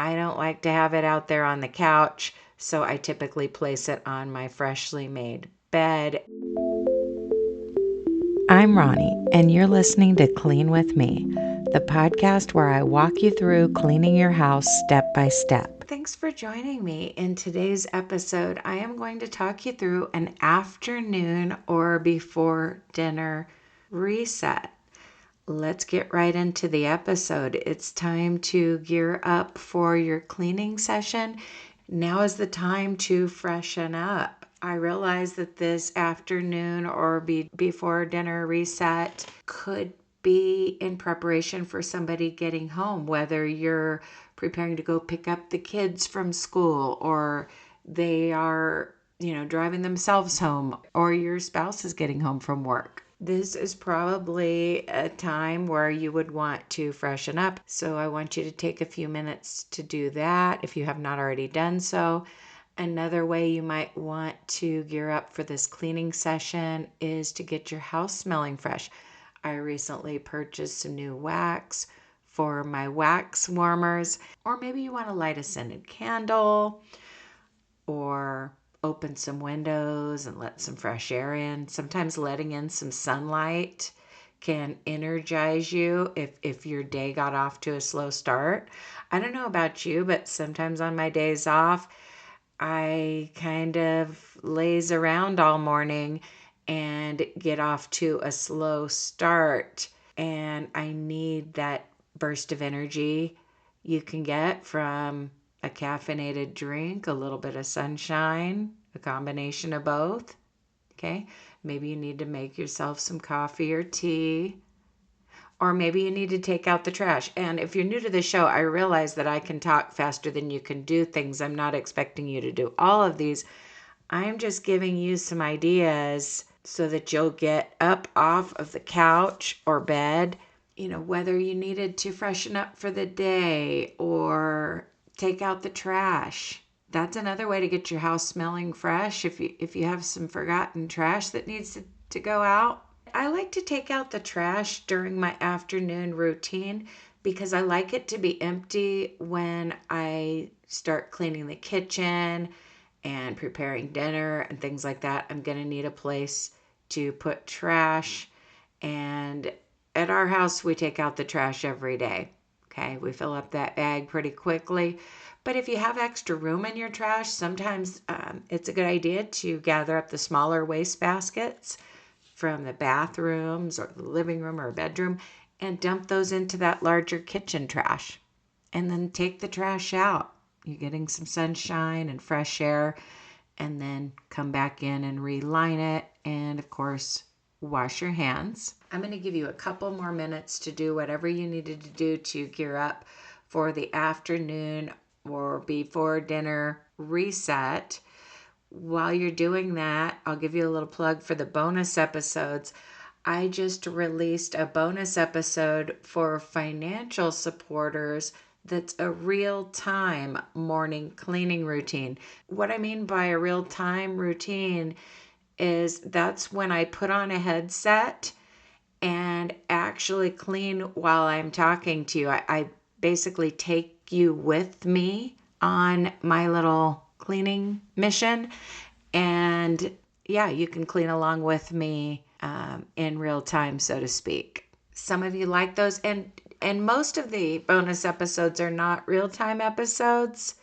I don't like to have it out there on the couch, so I typically place it on my freshly made bed. I'm Ronnie, and you're listening to Clean With Me, the podcast where I walk you through cleaning your house step by step. Thanks for joining me. In today's episode, I am going to talk you through an afternoon or before dinner reset. Let's get right into the episode. It's time to gear up for your cleaning session. Now is the time to freshen up. I realize that this afternoon or before dinner reset could be in preparation for somebody getting home, whether you're preparing to go pick up the kids from school or they are, driving themselves home or your spouse is getting home from work. This is probably a time where you would want to freshen up. So I want you to take a few minutes to do that if you have not already done so. Another way you might want to gear up for this cleaning session is to get your house smelling fresh. I recently purchased some new wax for my wax warmers, or maybe you want to light a scented candle or open some windows and let some fresh air in. Sometimes letting in some sunlight can energize you if your day got off to a slow start. I don't know about you, but sometimes on my days off, I kind of laze around all morning and get off to a slow start. And I need that burst of energy you can get from a caffeinated drink, a little bit of sunshine, a combination of both. Okay. Maybe you need to make yourself some coffee or tea. Or maybe you need to take out the trash. And if you're new to the show, I realize that I can talk faster than you can do things. I'm not expecting you to do all of these. I'm just giving you some ideas so that you'll get up off of the couch or bed, whether you needed to freshen up for the day or take out the trash. That's another way to get your house smelling fresh if you have some forgotten trash that needs to go out. I like to take out the trash during my afternoon routine because I like it to be empty when I start cleaning the kitchen and preparing dinner and things like that. I'm going to need a place to put trash. And at our house, we take out the trash every day. Okay, we fill up that bag pretty quickly. But if you have extra room in your trash, sometimes it's a good idea to gather up the smaller waste baskets from the bathrooms or the living room or bedroom and dump those into that larger kitchen trash. And then take the trash out. You're getting some sunshine and fresh air, and then come back in and reline it. And of course, wash your hands. I'm going to give you a couple more minutes to do whatever you needed to do to gear up for the afternoon or before dinner reset. While you're doing that, I'll give you a little plug for the bonus episodes. I just released a bonus episode for financial supporters that's a real-time morning cleaning routine. What I mean by a real-time routine is that's when I put on a headset and actually clean while I'm talking to you. I basically take you with me on my little cleaning mission. And yeah, you can clean along with me in real time, so to speak. Some of you like those. And most of the bonus episodes are not real-time episodes,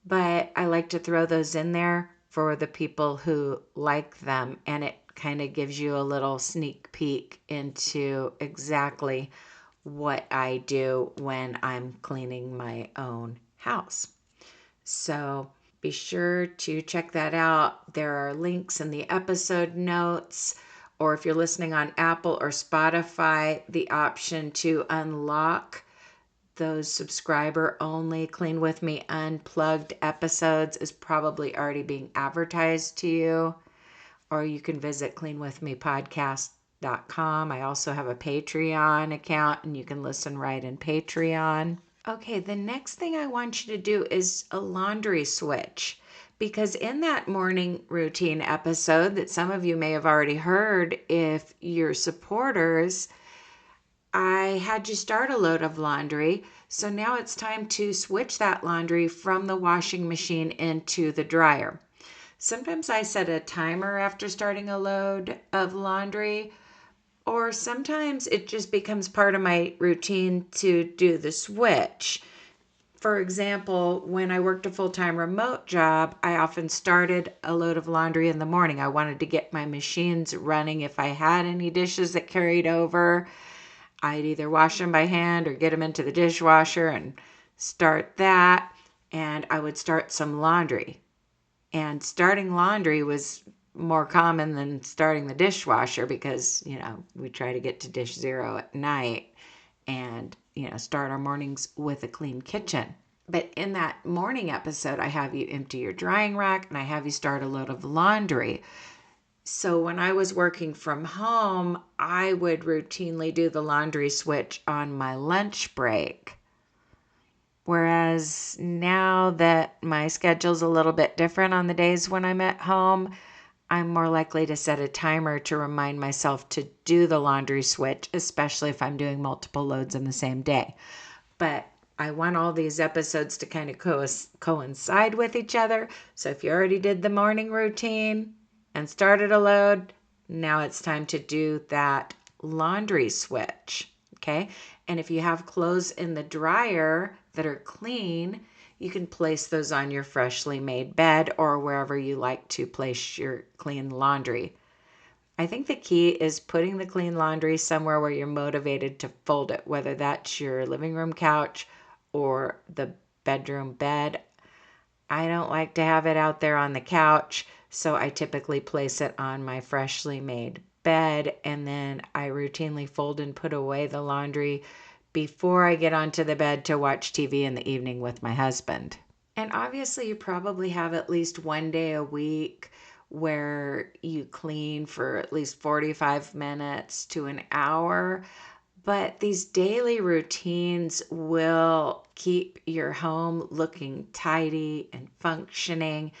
but I like to throw those in there for the people who like them. And it kind of gives you a little sneak peek into exactly what I do when I'm cleaning my own house. So be sure to check that out. There are links in the episode notes, or if you're listening on Apple or Spotify, the option to unlock those subscriber only Clean With Me unplugged episodes is probably already being advertised to you. Or you can visit cleanwithmepodcast.com. I also have a Patreon account and you can listen right in Patreon. Okay, the next thing I want you to do is a laundry switch, because in that morning routine episode that some of you may have already heard, if you're supporters, I had you start a load of laundry. So now it's time to switch that laundry from the washing machine into the dryer. Sometimes I set a timer after starting a load of laundry, or sometimes it just becomes part of my routine to do the switch. For example, when I worked a full-time remote job, I often started a load of laundry in the morning. I wanted to get my machines running. If I had any dishes that carried over, I'd either wash them by hand or get them into the dishwasher and start that. And I would start some laundry. And starting laundry was more common than starting the dishwasher because, we try to get to dish zero at night and, start our mornings with a clean kitchen. But in that morning episode, I have you empty your drying rack and I have you start a load of laundry. So when I was working from home, I would routinely do the laundry switch on my lunch break. Whereas now that my schedule's a little bit different on the days when I'm at home, I'm more likely to set a timer to remind myself to do the laundry switch, especially if I'm doing multiple loads in the same day. But I want all these episodes to kind of coincide with each other. So if you already did the morning routine and started a load, now it's time to do that laundry switch. Okay. And if you have clothes in the dryer that are clean, you can place those on your freshly made bed or wherever you like to place your clean laundry. I think the key is putting the clean laundry somewhere where you're motivated to fold it, whether that's your living room couch or the bedroom bed. I don't like to have it out there on the couch, so I typically place it on my freshly made bed, and then I routinely fold and put away the laundry before I get onto the bed to watch TV in the evening with my husband. And obviously you probably have at least one day a week where you clean for at least 45 minutes to an hour. But these daily routines will keep your home looking tidy and functioning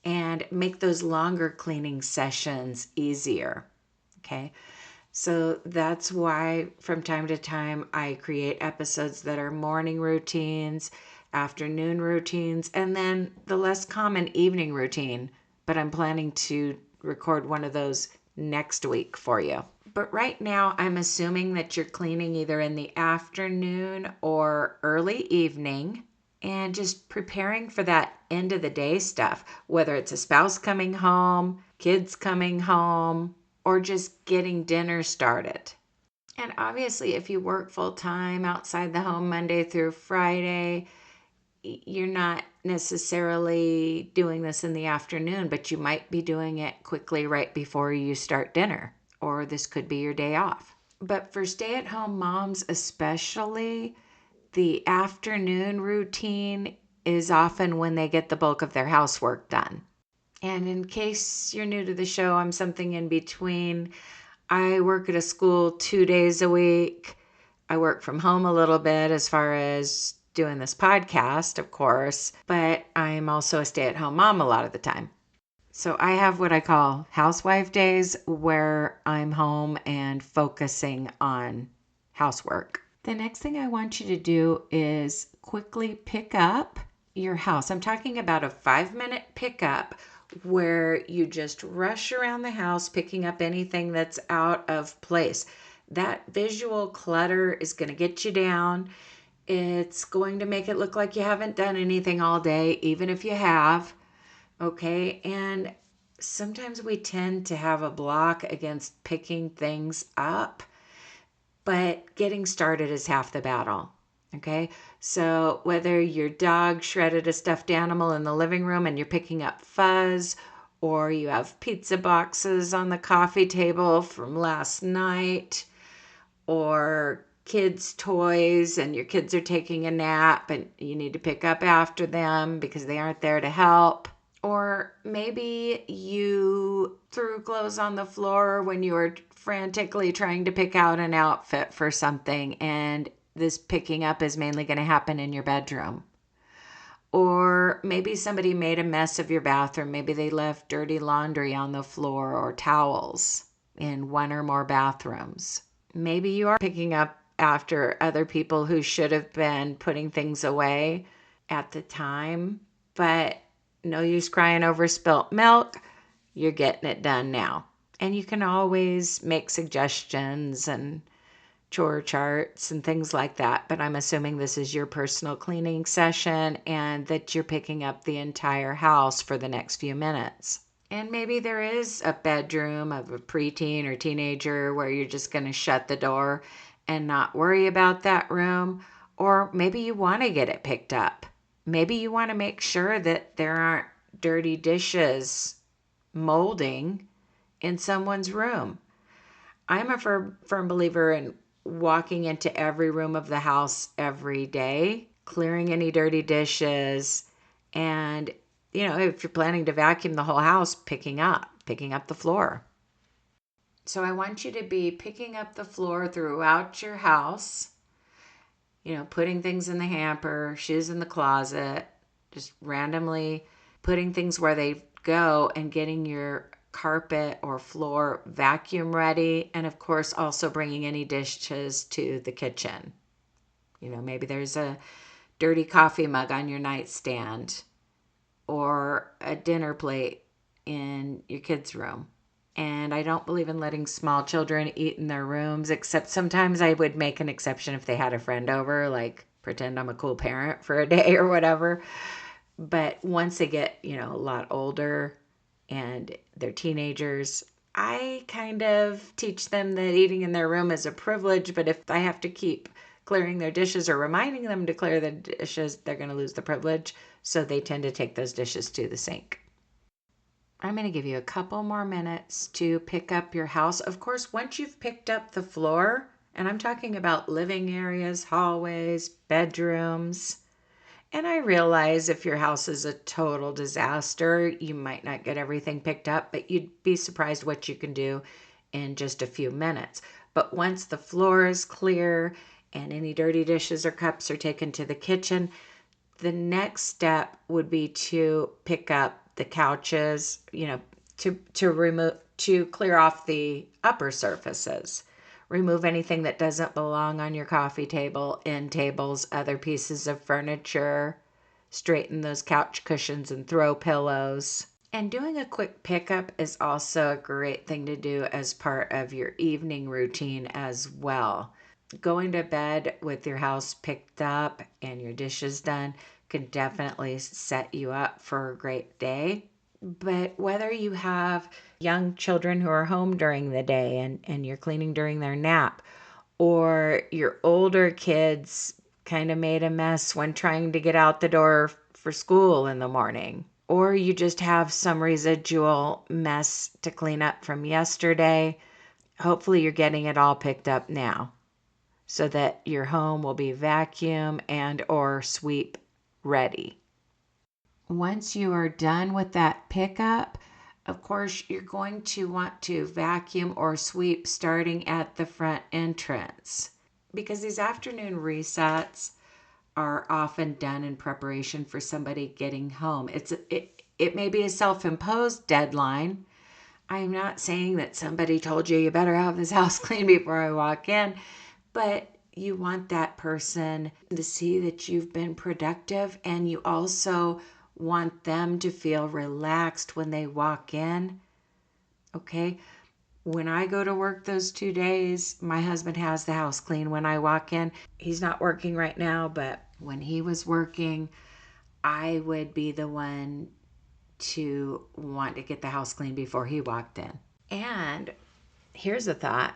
and make those longer cleaning sessions easier. Okay. So that's why from time to time I create episodes that are morning routines, afternoon routines, and then the less common evening routine. But I'm planning to record one of those next week for you. But right now I'm assuming that you're cleaning either in the afternoon or early evening and just preparing for that end of the day stuff, whether it's a spouse coming home, kids coming home, or just getting dinner started. And obviously, if you work full time outside the home Monday through Friday, you're not necessarily doing this in the afternoon, but you might be doing it quickly right before you start dinner, or this could be your day off. But for stay-at-home moms especially, the afternoon routine is often when they get the bulk of their housework done. And in case you're new to the show, I'm something in between. I work at a school 2 days a week. I work from home a little bit as far as doing this podcast, of course, but I'm also a stay-at-home mom a lot of the time. So I have what I call housewife days where I'm home and focusing on housework. The next thing I want you to do is quickly pick up your house. I'm talking about a 5-minute pickup where you just rush around the house picking up anything that's out of place. That visual clutter is going to get you down. It's going to make it look like you haven't done anything all day, even if you have. Okay, and sometimes we tend to have a block against picking things up, but getting started is half the battle. Okay, so whether your dog shredded a stuffed animal in the living room and you're picking up fuzz, or you have pizza boxes on the coffee table from last night, or kids' toys and your kids are taking a nap and you need to pick up after them because they aren't there to help. Or maybe you threw clothes on the floor when you were frantically trying to pick out an outfit for something, and this picking up is mainly going to happen in your bedroom. Or maybe somebody made a mess of your bathroom. Maybe they left dirty laundry on the floor or towels in one or more bathrooms. Maybe you are picking up after other people who should have been putting things away at the time. But no use crying over spilt milk. You're getting it done now. And you can always make suggestions and chore charts and things like that. But I'm assuming this is your personal cleaning session and that you're picking up the entire house for the next few minutes. And maybe there is a bedroom of a preteen or teenager where you're just going to shut the door and not worry about that room. Or maybe you want to get it picked up. Maybe you want to make sure that there aren't dirty dishes molding in someone's room. I'm a firm believer in walking into every room of the house every day, clearing any dirty dishes, and if you're planning to vacuum the whole house, picking up the floor. So I want you to be picking up the floor throughout your house, putting things in the hamper, shoes in the closet, just randomly putting things where they go and getting your carpet or floor vacuum ready. And of course, also bringing any dishes to the kitchen. Maybe there's a dirty coffee mug on your nightstand or a dinner plate in your kids' room. And I don't believe in letting small children eat in their rooms, except sometimes I would make an exception if they had a friend over, like pretend I'm a cool parent for a day or whatever. But once they get, a lot older and they're teenagers, I kind of teach them that eating in their room is a privilege, but if I have to keep clearing their dishes or reminding them to clear the dishes, they're going to lose the privilege. So they tend to take those dishes to the sink. I'm going to give you a couple more minutes to pick up your house. Of course, once you've picked up the floor, and I'm talking about living areas, hallways, bedrooms, and I realize if your house is a total disaster, you might not get everything picked up, but you'd be surprised what you can do in just a few minutes. But once the floor is clear and any dirty dishes or cups are taken to the kitchen, the next step would be to pick up the couches, to clear off the upper surfaces. Remove anything that doesn't belong on your coffee table, end tables, other pieces of furniture. Straighten those couch cushions and throw pillows. And doing a quick pickup is also a great thing to do as part of your evening routine as well. Going to bed with your house picked up and your dishes done can definitely set you up for a great day. But whether you have young children who are home during the day and you're cleaning during their nap, or your older kids kind of made a mess when trying to get out the door for school in the morning, or you just have some residual mess to clean up from yesterday, hopefully you're getting it all picked up now so that your home will be vacuum and or sweep ready. Once you are done with that pickup, of course, you're going to want to vacuum or sweep starting at the front entrance, because these afternoon resets are often done in preparation for somebody getting home. It may be a self-imposed deadline. I'm not saying that somebody told you better have this house clean before I walk in, but you want that person to see that you've been productive, and you also want them to feel relaxed when they walk in. Okay? When I go to work those 2 days, my husband has the house clean when I walk in. He's not working right now, but when he was working, I would be the one to want to get the house clean before he walked in. And here's a thought.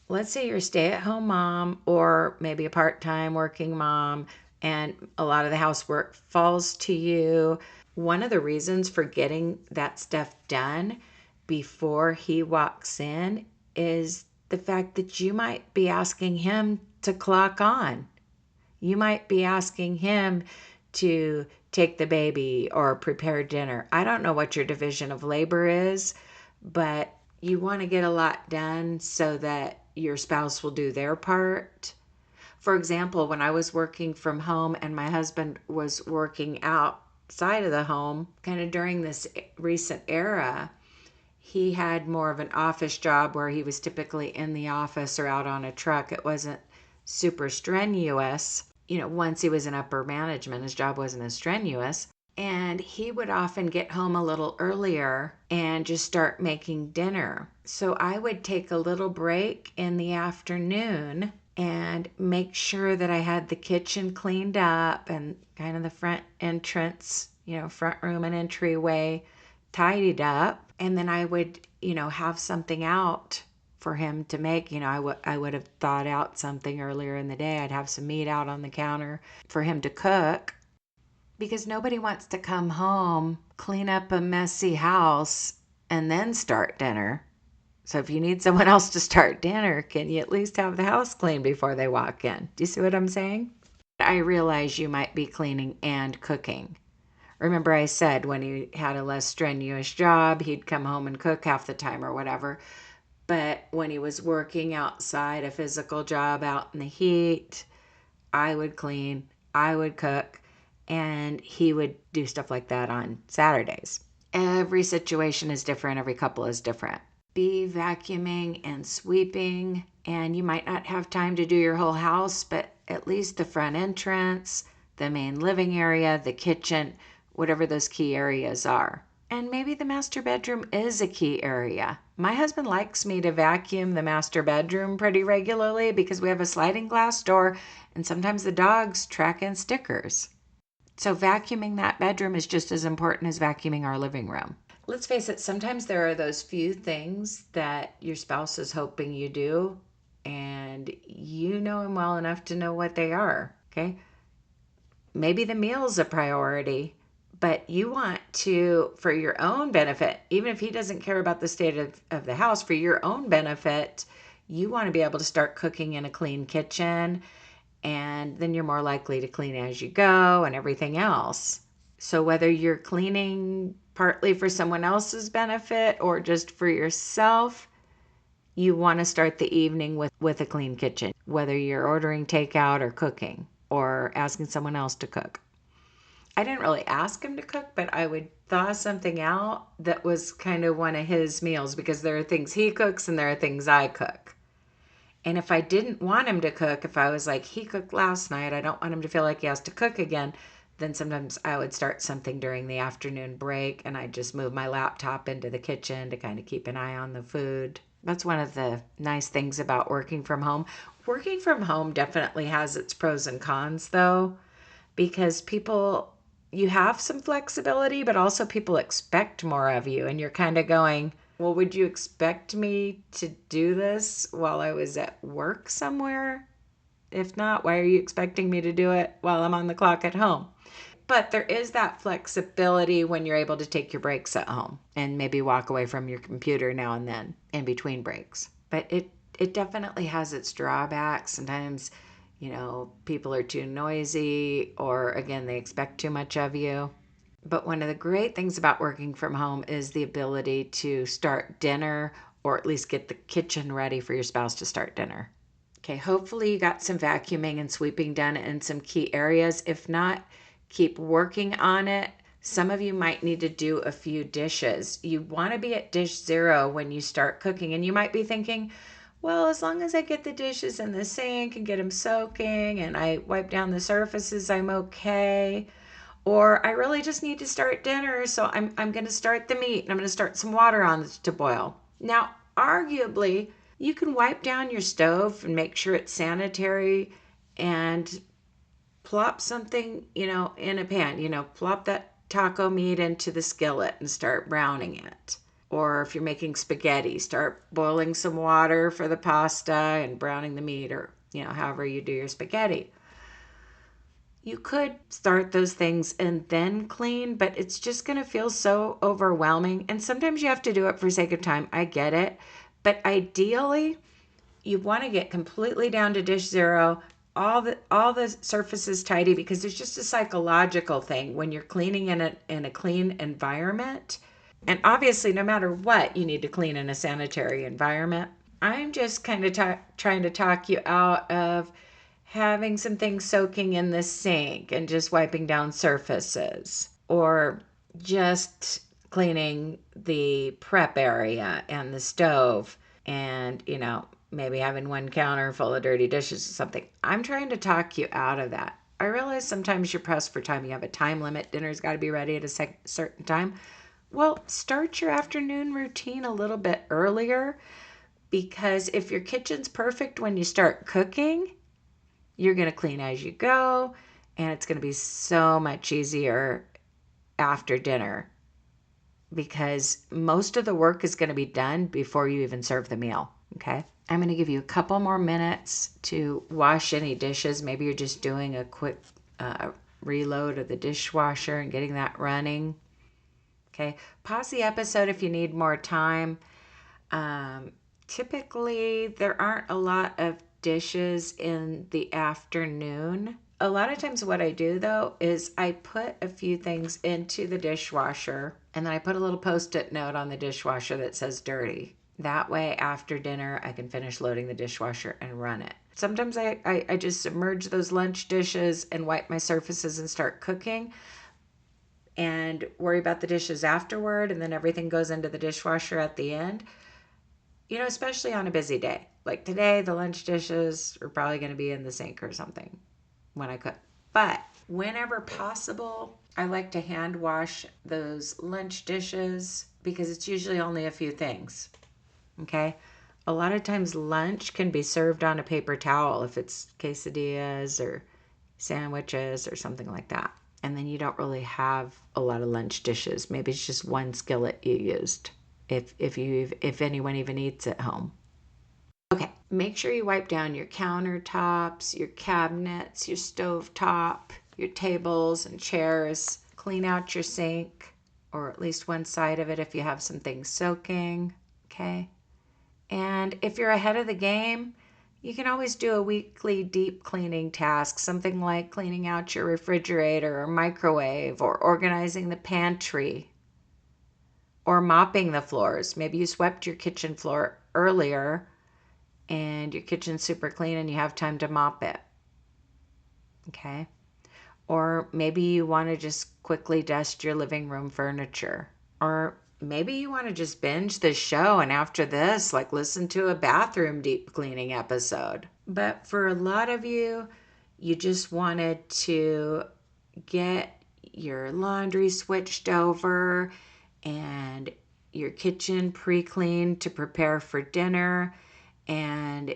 Let's say you're a stay-at-home mom or maybe a part-time working mom and a lot of the housework falls to you. One of the reasons for getting that stuff done before he walks in is the fact that you might be asking him to clock on. You might be asking him to take the baby or prepare dinner. I don't know what your division of labor is, but you want to get a lot done so that your spouse will do their part. For example, when I was working from home and my husband was working outside of the home, kind of during this recent era, he had more of an office job where he was typically in the office or out on a truck. It wasn't super strenuous. Once he was in upper management, his job wasn't as strenuous. And he would often get home a little earlier and just start making dinner. So I would take a little break in the afternoon and make sure that I had the kitchen cleaned up and kind of the front entrance, front room and entryway tidied up. And then I would, have something out for him to make. I would have thought out something earlier in the day. I'd have some meat out on the counter for him to cook, because nobody wants to come home, clean up a messy house, and then start dinner. So if you need someone else to start dinner, can you at least have the house clean before they walk in? Do you see what I'm saying? I realize you might be cleaning and cooking. Remember I said when he had a less strenuous job, he'd come home and cook half the time or whatever. But when he was working outside, a physical job out in the heat, I would clean, I would cook, and he would do stuff like that on Saturdays. Every situation is different. Every couple is different. Be vacuuming and sweeping, and you might not have time to do your whole house, but at least the front entrance, the main living area, the kitchen, whatever those key areas are. And maybe the master bedroom is a key area. My husband likes me to vacuum the master bedroom pretty regularly because we have a sliding glass door and sometimes the dogs track in stickers. So vacuuming that bedroom is just as important as vacuuming our living room. Let's face it, sometimes there are those few things that your spouse is hoping you do, and you know him well enough to know what they are, okay? Maybe the meal's a priority, but you want to, for your own benefit, even if he doesn't care about the state of the house, for your own benefit, you want to be able to start cooking in a clean kitchen, and then you're more likely to clean as you go and everything else. So whether you're cleaning partly for someone else's benefit or just for yourself, you want to start the evening with a clean kitchen, whether you're ordering takeout or cooking or asking someone else to cook. I didn't really ask him to cook, but I would thaw something out that was kind of one of his meals, because there are things he cooks and there are things I cook. And if I didn't want him to cook, if I was like, he cooked last night, I don't want him to feel like he has to cook again, then sometimes I would start something during the afternoon break and I'd just move my laptop into the kitchen to kind of keep an eye on the food. That's one of the nice things about working from home. Working from home definitely has its pros and cons though, because you have some flexibility, but also people expect more of you, and you're kind of going, well, would you expect me to do this while I was at work somewhere? If not, why are you expecting me to do it while I'm on the clock at home? But there is that flexibility when you're able to take your breaks at home and maybe walk away from your computer now and then in between breaks. But it definitely has its drawbacks. Sometimes, people are too noisy, or again, they expect too much of you. But one of the great things about working from home is the ability to start dinner, or at least get the kitchen ready for your spouse to start dinner. Okay, hopefully you got some vacuuming and sweeping done in some key areas. If not, keep working on it. Some of you might need to do a few dishes. You want to be at dish zero when you start cooking, and you might be thinking, well, as long as I get the dishes in the sink and get them soaking and I wipe down the surfaces, I'm okay. Or I really just need to start dinner, so I'm going to start the meat and I'm going to start some water on to boil. Now, arguably, you can wipe down your stove and make sure it's sanitary and plop something, in a pan, plop that taco meat into the skillet and start browning it. Or if you're making spaghetti, start boiling some water for the pasta and browning the meat, or, however you do your spaghetti. You could start those things and then clean, but it's just going to feel so overwhelming. And sometimes you have to do it for sake of time. I get it. But ideally, you want to get completely down to dish zero, all the surfaces tidy, because there's just a psychological thing when you're cleaning in a clean environment. And obviously, no matter what, you need to clean in a sanitary environment. I'm just kind of trying to talk you out of having some things soaking in the sink and just wiping down surfaces, or just cleaning the prep area and the stove and, maybe having one counter full of dirty dishes or something. I'm trying to talk you out of that. I realize sometimes you're pressed for time. You have a time limit. Dinner's got to be ready at a certain time. Well, start your afternoon routine a little bit earlier, because if your kitchen's perfect when you start cooking, you're going to clean as you go, and it's going to be so much easier after dinner, because most of the work is going to be done before you even serve the meal. Okay. I'm going to give you a couple more minutes to wash any dishes. Maybe you're just doing a quick reload of the dishwasher and getting that running. Okay. Pause the episode if you need more time. Typically, there aren't a lot of dishes in the afternoon. A lot of times what I do though is I put a few things into the dishwasher, and then I put a little post-it note on the dishwasher that says dirty. That way after dinner I can finish loading the dishwasher and run it. Sometimes I just submerge those lunch dishes and wipe my surfaces and start cooking and worry about the dishes afterward, and then everything goes into the dishwasher at the end. Especially on a busy day. Like today, the lunch dishes are probably going to be in the sink or something when I cook. But whenever possible, I like to hand wash those lunch dishes because it's usually only a few things. Okay? A lot of times lunch can be served on a paper towel if it's quesadillas or sandwiches or something like that. And then you don't really have a lot of lunch dishes. Maybe it's just one skillet you used, if anyone even eats at home. Okay, make sure you wipe down your countertops, your cabinets, your stovetop, your tables and chairs. Clean out your sink, or at least one side of it if you have some things soaking. Okay. And if you're ahead of the game, you can always do a weekly deep cleaning task, something like cleaning out your refrigerator or microwave, or organizing the pantry, or mopping the floors. Maybe you swept your kitchen floor earlier and your kitchen's super clean and you have time to mop it. Okay. Or maybe you want to just quickly dust your living room furniture. Or maybe you want to just binge the show and after this, like listen to a bathroom deep cleaning episode. But for a lot of you, you just wanted to get your laundry switched over and your kitchen pre-cleaned to prepare for dinner, and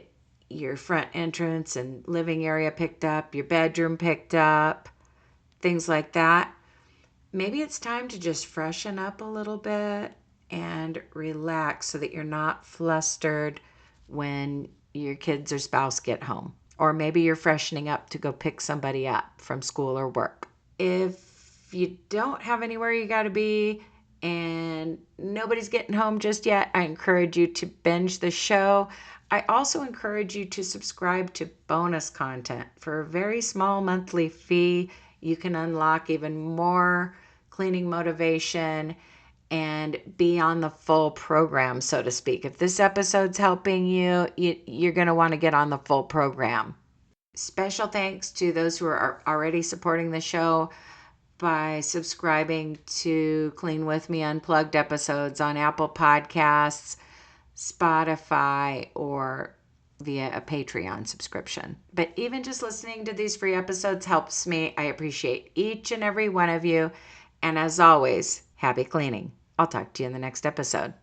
your front entrance and living area picked up, your bedroom picked up, things like that. Maybe it's time to just freshen up a little bit and relax so that you're not flustered when your kids or spouse get home. Or maybe you're freshening up to go pick somebody up from school or work. If you don't have anywhere you got to be and nobody's getting home just yet, I encourage you to binge the show. I also encourage you to subscribe to bonus content. For a very small monthly fee, you can unlock even more cleaning motivation and be on the full program, so to speak. If this episode's helping you, you're going to want to get on the full program. Special thanks to those who are already supporting the show by subscribing to Clean With Me Unplugged episodes on Apple Podcasts, Spotify, or via a Patreon subscription. But even just listening to these free episodes helps me. I appreciate each and every one of you. And as always, happy cleaning. I'll talk to you in the next episode.